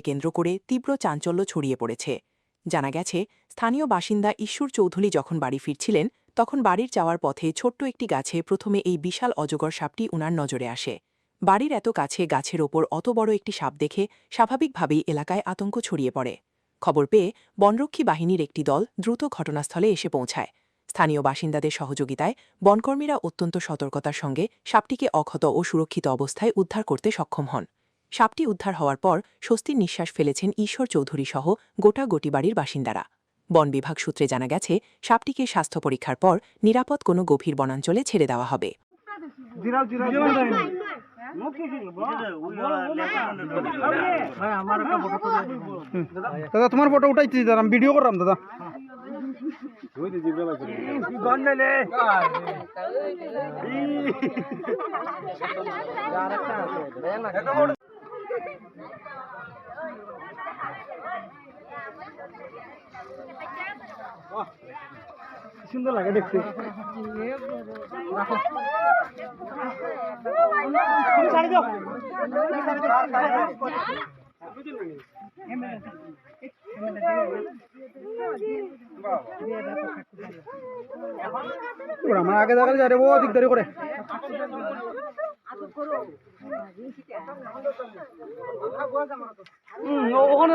কেন্দ্র করে তীব্র চাঞ্চল্য ছড়িয়ে পড়েছে। জানা গেছে, স্থানীয় বাসিন্দা ঈশ্বর চৌধুরী যখন বাড়ি ফিরছিলেন, তখন বাড়ির যাওয়ার পথে ছোট্ট একটি গাছে প্রথমে এই বিশাল অজগর সাপটি উনার নজরে আসে। বাড়ির এত কাছে গাছের ওপর অত বড় একটি সাপ দেখে স্বাভাবিকভাবেই এলাকায় আতঙ্ক ছড়িয়ে পড়ে। খবর পেয়ে বনরক্ষী বাহিনীর একটি দল দ্রুত ঘটনাস্থলে এসে পৌঁছায়। স্থানীয় বাসিন্দাদের সহযোগিতায় বনকর্মীরা অত্যন্ত সতর্কতার সঙ্গে সাপটিকে অক্ষত ও সুরক্ষিত অবস্থায় উদ্ধার করতে সক্ষম হন। সাপটি উদ্ধার হওয়ার পর স্বস্তির নিঃশ্বাস ফেলেছেন ঈশ্বর চৌধুরী সহ গোটা বাড়ির বাসিন্দারা। বন বিভাগ সূত্রে জানা গেছে, সাপটিকে স্বাস্থ্য পরীক্ষার পর নিরাপদ কোনো গভীর বনাঞ্চলে ছেড়ে দেওয়া হবে। দাদা তোমার ফটো উঠাইছি, দাদা আমি ভিডিও করলাম দাদা। সুন্দর লাগে দেখতে। আমার আগে দেখালে যারে ও দিকদারি করে। ওখানে